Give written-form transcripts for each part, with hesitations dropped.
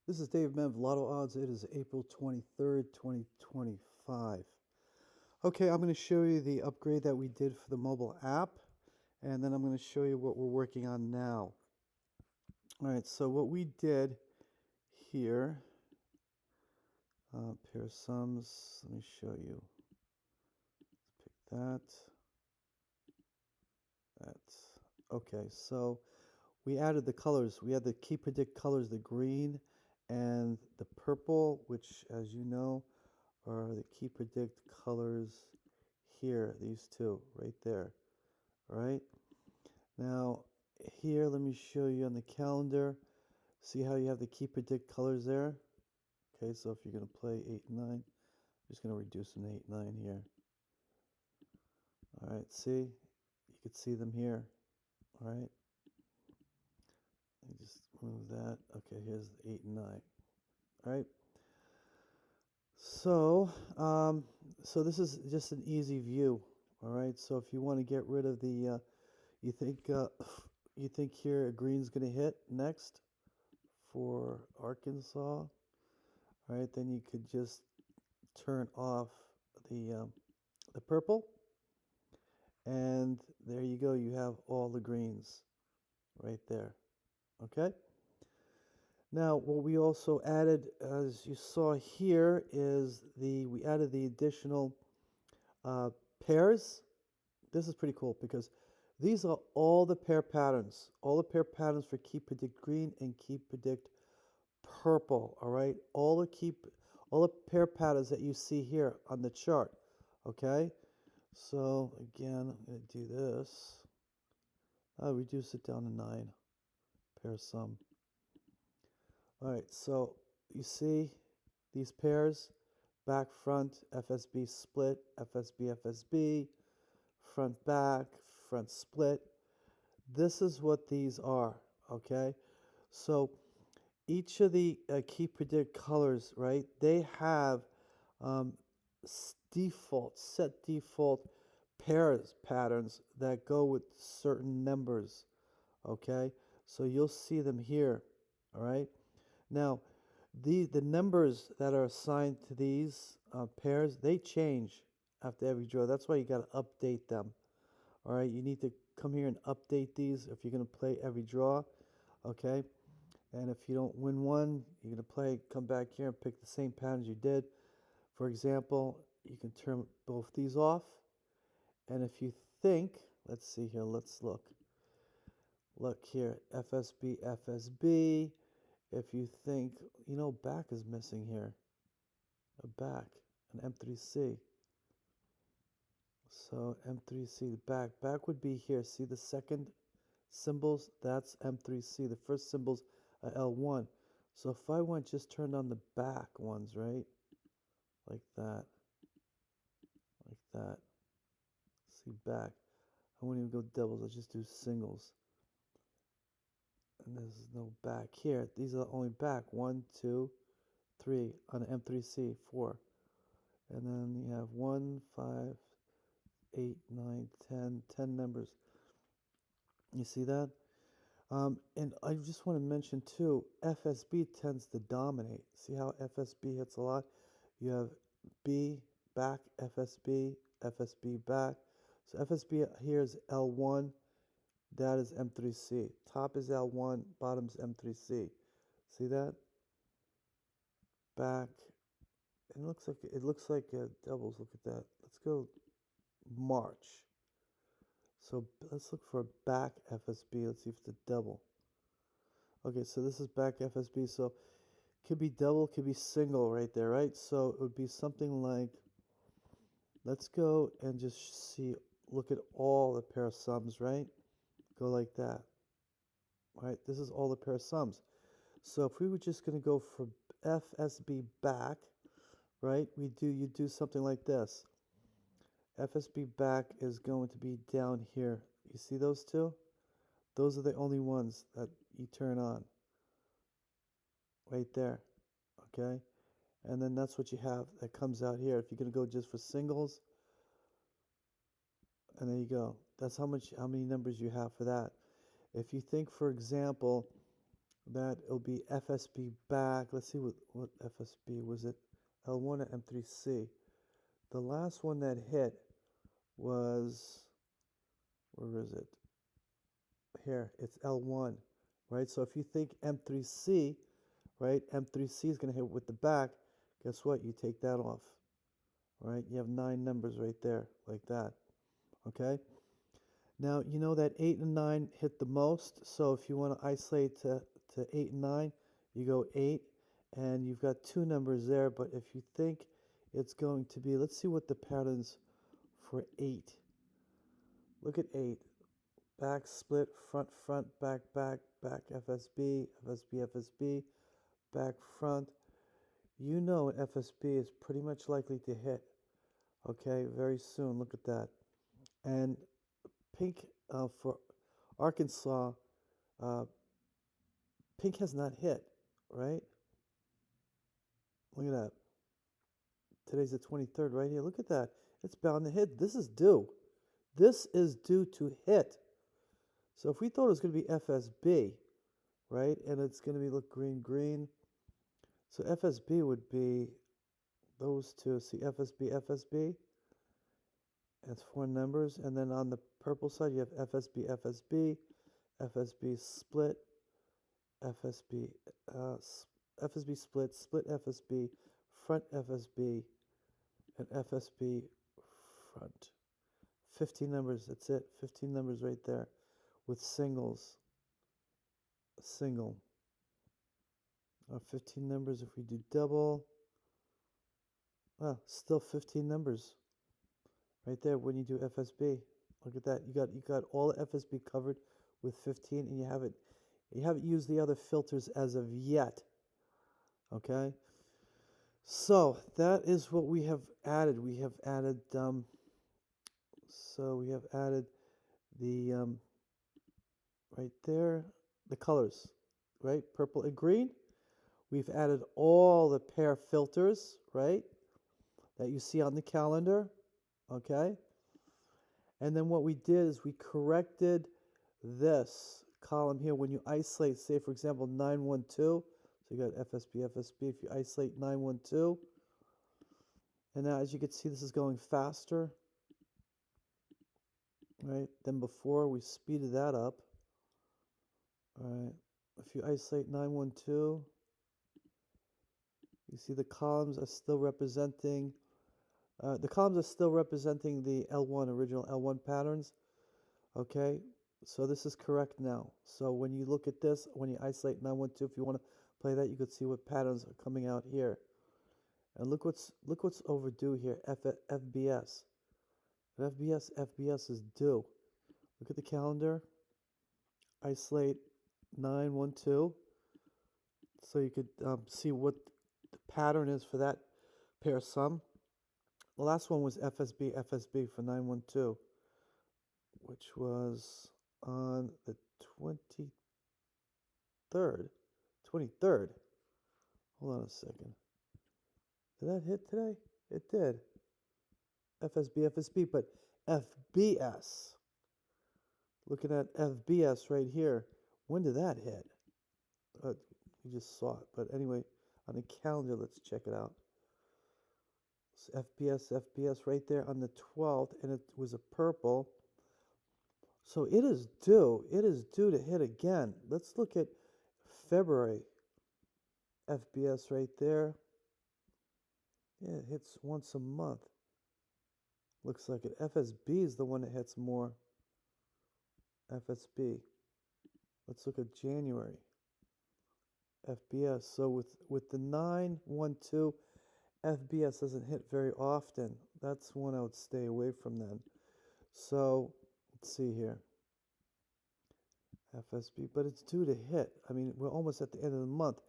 This is Dave Mev, Lotto Odds. It is April 23rd, 2025. Okay, I'm going to show you the upgrade that we did for the mobile app, and then I'm going to show you what we're working on now. All right, so what we did here, pair of sums, let me show you. Let's pick that. Okay, so we added the colors. We had the key predict colors, the green and the purple, which, as you know, are the key predict colors here, these two right there. All right. Now, here, let me show you on the calendar. See how you have the key predict colors there? Okay, so if you're going to play 8 and 9, I'm just going to reduce them to 8 and 9 here. All right, see? You can see them here. All right. Let me just move that. Okay, here's the 8 and 9. All right. So this is just an easy view. All right. So if you want to get rid of the, you think, you think here green's gonna hit next for Arkansas. All right. Then you could just turn off the purple, and there you go. You have all the greens right there. Okay. Now, what we also added, as you saw here, is we added the additional uh, pairs. This is pretty cool because these are all the pair patterns for Keep Predict Green and Keep Predict Purple, all right? All the pair patterns that you see here on the chart, okay? So again, I'm going to do this. I'll reduce it down to 9, pair sum. All right, so you see these pairs, back, front, FSB split, FSB, FSB, front, back, front split. This is what these are, okay? So each of the key predict colors, right? They have um, set default pairs patterns that go with certain numbers, okay? So you'll see them here, all right? Now, the numbers that are assigned to these pairs, they change after every draw. That's why you got to update them. All right, you need to come here and update these if you're going to play every draw, okay? And if you don't win one, you're going to come back here and pick the same patterns you did. For example, you can turn both these off. And if you think, let's see here, let's look. Look here, FSB, FSB. If you think, back is missing here. A back, an M3C. So M3C, the back would be here. See the second symbols? That's M3C. The first symbols are L1. So if I went just turned on the back ones, right? Like that. Like that. See back. I won't even go doubles. I'll just do singles. And there's no back here. These are the only back. 1, 2, 3 on M3C, 4. And then you have 1, 5, 8, 9, 10, 10 numbers. You see that? And I just want to mention too, FSB tends to dominate. See how FSB hits a lot? You have B back, FSB, FSB back. So FSB here is L1, that is M3C. Top is L1, bottom's M3C. See that? Back. It looks like doubles. Look at that. Let's go March. So let's look for a back FSB. Let's see if it's a double. Okay, so this is back FSB. So could be double, could be single right there, right? So it would be something like, let's go and just look at all the pair of sums, right? Go like that. All right, this is all the pair of sums. So if we were just going to go for FSB back, right? You do something like this. FSB back is going to be down here. You see those two? Those are the only ones that you turn on. Right there. Okay? And then that's what you have that comes out here. If you're going to go just for singles, and there you go. That's how many numbers you have for that. If you think, for example, that it'll be FSB back. Let's see what FSB was it, L1 or M3C. The last one that hit was, where is it? Here, it's L1, right? So if you think M3C, right, M3C is going to hit with the back. Guess what? You take that off, right? You have 9 numbers right there, like that, okay? Now, you know that 8 and 9 hit the most, so if you want to isolate to 8 and 9, you go 8, and you've got 2 numbers there, but if you think it's going to be, let's see what the patterns for 8. Look at 8. Back, split, front, front, back, back, back, FSB, FSB, FSB, back, front. You know an FSB is pretty much likely to hit, okay, very soon. Look at that. And pink for Arkansas, uh, pink has not hit, right? Look at that. Today's the 23rd, right here. Look at that. It's bound to hit. This is due. This is due to hit. So if we thought it was going to be FSB, right, and it's going to be, look, green, green. So FSB would be those two. See, FSB, FSB. That's 4 numbers. And then on the purple side, you have FSB, FSB, FSB split, FSB, FSB split, split FSB, front FSB, and FSB front. 15 numbers, that's it. 15 numbers right there with singles. Single. 15 numbers if we do double. Well, still 15 numbers right there when you do FSB. Look at that. You got all the FSB covered with 15, and you haven't used the other filters as of yet. Okay? So that is what we have added. We have added the right there, the colors, right? Purple and green. We've added all the pair filters, right? That you see on the calendar, okay? And then what we did is we corrected this column here. When you isolate, say for example, 912, so you got FSB, FSB. If you isolate 912, and now as you can see, this is going faster, right, than before. We speeded that up. All right. If you isolate 912, you see the columns are still representing the L1 original L1 patterns. Okay, so this is correct now. So when you look at this, when you isolate 912, if you want to play that, you could see what patterns are coming out here. And look what's overdue here. FBS. FBS is due. Look at the calendar. Isolate 912, so you could see what the pattern is for that pair sum. The last one was FSB for 912, which was on the 23rd. 23rd. Hold on a second. Did that hit today? It did. FSB, but FBS. Looking at FBS right here. When did that hit? You just saw it. But anyway, on the calendar, let's check it out. So FBS right there on the 12th, and it was a purple. So it is due. It is due to hit again. Let's look at February. FBS right there. Yeah, it hits once a month. Looks like it. FSB is the one that hits more. FSB. Let's look at January. FBS. So with the 912, FBS doesn't hit very often. That's one I would stay away from then. So let's see here. FSB, but it's due to hit. I mean, we're almost at the end of the month.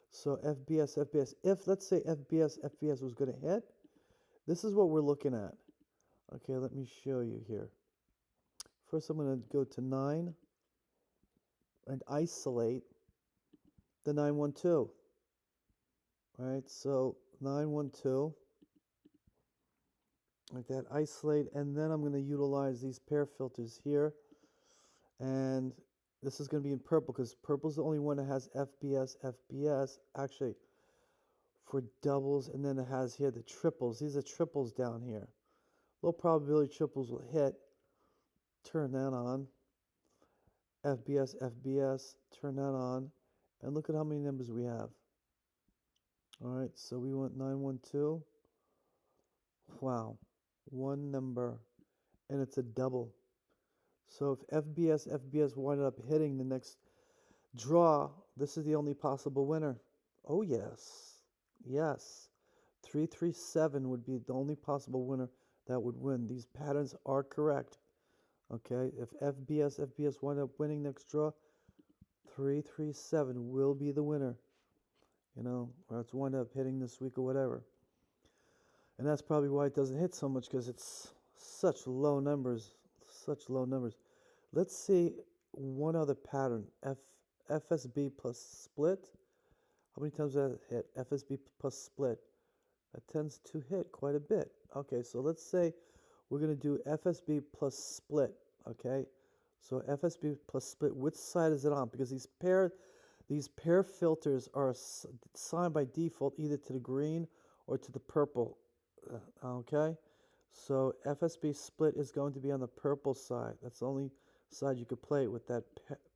So FBS. If let's say FBS was going to hit, this is what we're looking at. Okay, let me show you here. First, I'm going to go to 9 and isolate the 912. All right, so 912, like that, isolate, and then I'm going to utilize these pair filters here. And This is going to be in purple because purple's the only one that has FBS. Actually, for doubles, and then it has here the triples. These are triples down here. Low probability triples will hit. Turn that on. FBS, turn that on. And look at how many numbers we have. All right, so we want 912. Wow, one number, and it's a double. So if FBS wind up hitting the next draw, this is the only possible winner. Oh, yes. Yes. 337 would be the only possible winner that would win. These patterns are correct. Okay, if FBS wind up winning next draw, 337 will be the winner. You know, or it's wind up hitting this week or whatever. And that's probably why it doesn't hit so much, because it's such low numbers. Such low numbers. Let's see one other pattern. FSB plus split. How many times does that hit? FSB plus split. That tends to hit quite a bit. Okay, so let's say we're going to do FSB plus split. Okay, so FSB plus split, which side is it on? Because these pair filters are assigned by default either to the green or to the purple. Okay, so FSB split is going to be on the purple side. That's the only side you could play with that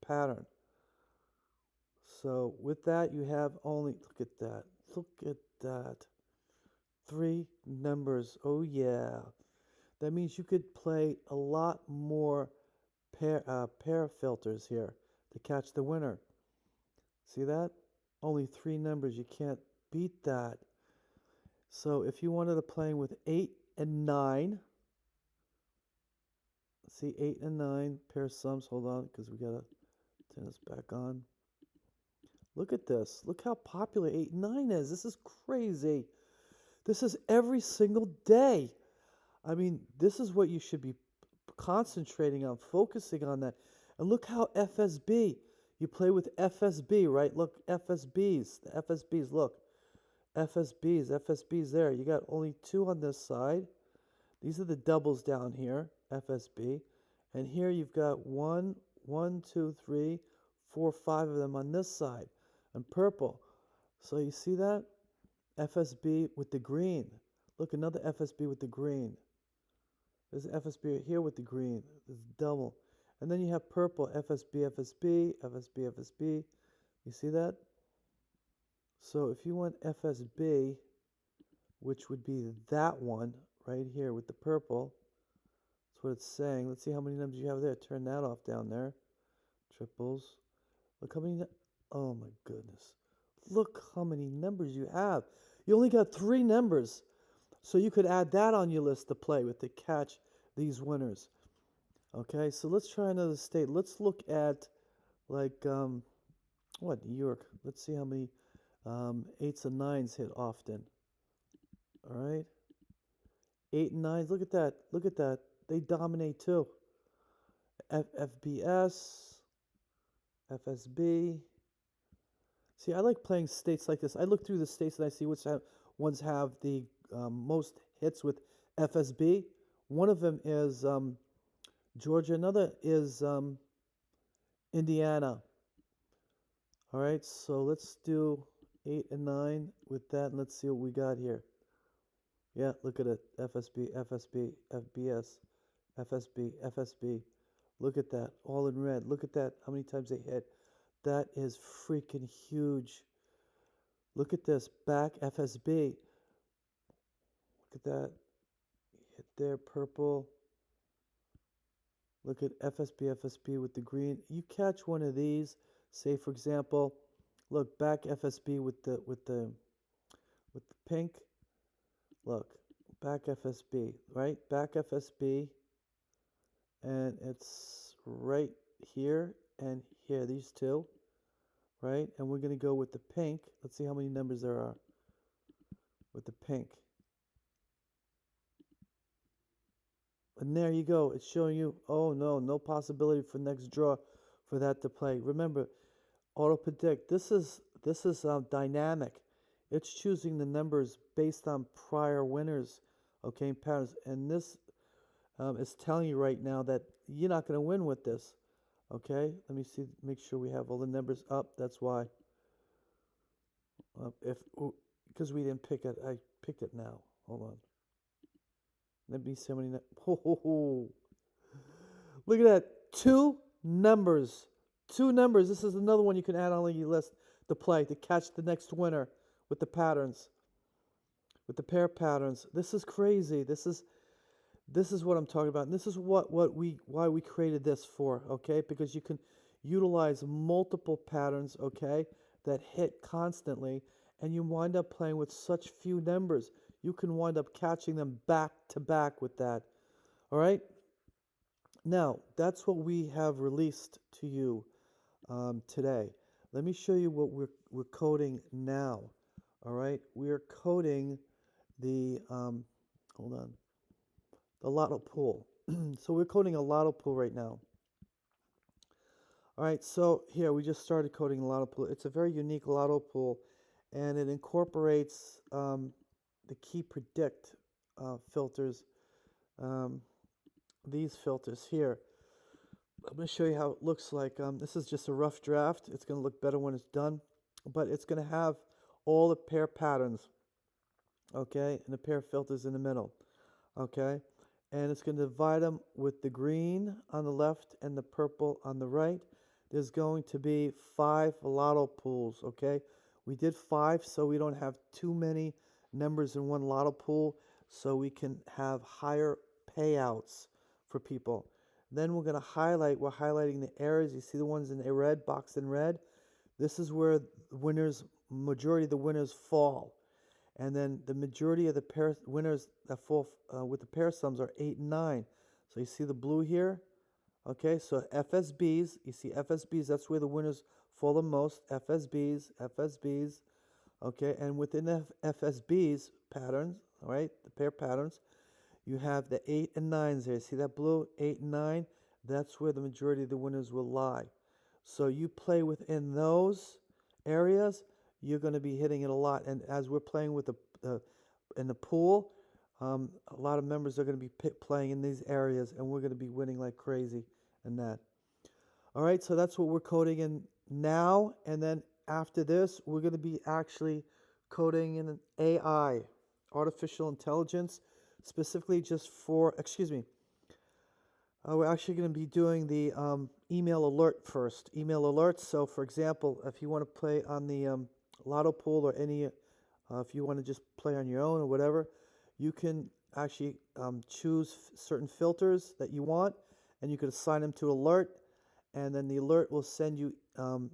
pattern. So with that, you have only, look at that, 3 numbers. Oh yeah, that means you could play a lot more pair filters here to catch the winner. See that? Only 3 numbers. You can't beat that. So if you wanted to play with 8 and 9, see 8 and 9 pair sums. Hold on, because we gotta turn this back on. Look at this. Look how popular 8 and 9 is. This is crazy. This is every single day. I mean, this is what you should be concentrating on, focusing on that. And look how FSB. You play with FSB, right? Look, FSBs. The FSBs, look. FSBs there. You got only 2 on this side. These are the doubles down here, FSB. And here you've got 1, 2, 3, 4, 5 of them on this side. And purple. So you see that? FSB with the green. Look, another FSB with the green. There's an FSB here with the green. There's double. And then you have purple, FSB. You see that? So if you want FSB, which would be that one right here with the purple, that's what it's saying. Let's see how many numbers you have there. Turn that off down there. Triples. Look how many. Oh my goodness. Look how many numbers you have. You only got 3 numbers. So you could add that on your list to play with to catch these winners. Okay, so let's try another state. Let's look at, like, what, New York. Let's see how many 8s and 9s hit often. All right. 8 and 9s. Look at that. Look at that. They dominate too. FBS, FSB. See, I like playing states like this. I look through the states and I see which ones have the most hits with FSB. One of them is Georgia. Another is Indiana. All right, so let's do 8 and 9 with that, and let's see what we got here. Yeah, look at it. FSB, FBS, FSB. Look at that, all in red. Look at that, how many times they hit. That is freaking huge. Look at this, back FSB. Look at that. Hit there, purple. Look at FSB with the green. You catch one of these, say for example, look, back FSB with the pink. Look, back FSB, right? Back FSB, and it's right here and here, these two, right? And we're going to go with the pink. Let's see how many numbers there are with the pink. And there you go. It's showing you, oh no, no possibility for next draw for that to play. Remember, auto predict. This is dynamic. It's choosing the numbers based on prior winners, okay, patterns. And this is telling you right now that you're not going to win with this, Okay, let me see, make sure we have all the numbers up. That's why. If because we didn't pick it, I picked it now. Hold on. Let me see how many. Look at that. Two numbers. Two numbers. This is another one you can add on your list to play to catch the next winner with the patterns, with the pair patterns. This is crazy. This is what I'm talking about. And this is why we created this for, okay? Because you can utilize multiple patterns, okay, that hit constantly, and you wind up playing with such few numbers. You can wind up catching them back to back with that. All right? Now, that's what we have released to you today. Let me show you what we're coding now. All right? We are coding the hold on, the lotto pool. So we're coding a lotto pool right now. All right, so here we just started coding a lotto pool. It's a very unique lotto pool, and it incorporates the key predict filters. Um, these filters here. I'm going to show you how it looks like. This is just a rough draft. It's going to look better when it's done, but it's going to have all the pair patterns, okay, and the pair filters in the middle, okay, and it's going to divide them with the green on the left and the purple on the right. There's going to be 5 lotto pools, okay. We did 5 so we don't have too many numbers in one lotto pool, so we can have higher payouts for people. Then we're highlighting the areas. You see the ones in the red, boxed in red? This is where majority of the winners fall. And then the majority of the pair winners that fall with the pair sums are 8 and 9. So you see the blue here? Okay, so FSBs, you see FSBs, that's where the winners fall the most. FSBs, okay, and within the FSBs patterns, all right, the pair patterns, you have the 8 and 9s there. See that blue? 8 and 9. That's where the majority of the winners will lie. So you play within those areas, you're going to be hitting it a lot. And as we're playing with in the pool, a lot of members are going to be playing in these areas, and we're going to be winning like crazy in that. All right, so that's what we're coding in now. And then after this, we're going to be actually coding in an AI, artificial intelligence, specifically just for, we're actually going to be doing the email alert first. Email alerts. So, for example, if you want to play on the lotto pool or any, if you want to just play on your own or whatever, you can actually choose certain filters that you want, and you can assign them to alert, and then the alert will send you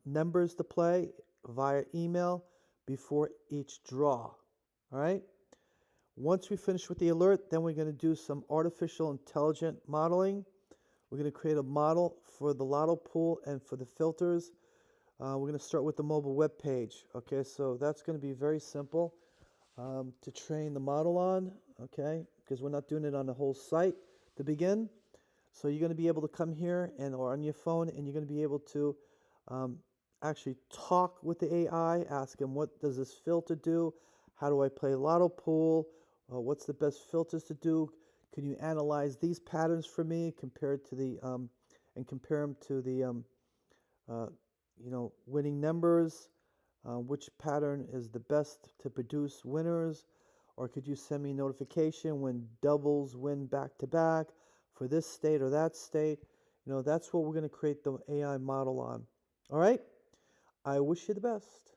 numbers to play via email before each draw. All right? Once we finish with the alert, then we're going to do some artificial intelligent modeling. We're going to create a model for the lotto pool and for the filters. We're going to start with the mobile web page. Okay, so that's going to be very simple to train the model on, okay, because we're not doing it on the whole site to begin. So you're going to be able to come here or on your phone, and you're going to be able to actually talk with the AI, ask him, what does this filter do? How do I play lotto pool? What's the best filters to do? Can you analyze these patterns for me compared to and compare them to the winning numbers? Which pattern is the best to produce winners? Or could you send me a notification when doubles win back to back for this state or that state? That's what we're going to create the AI model on. All right? I wish you the best.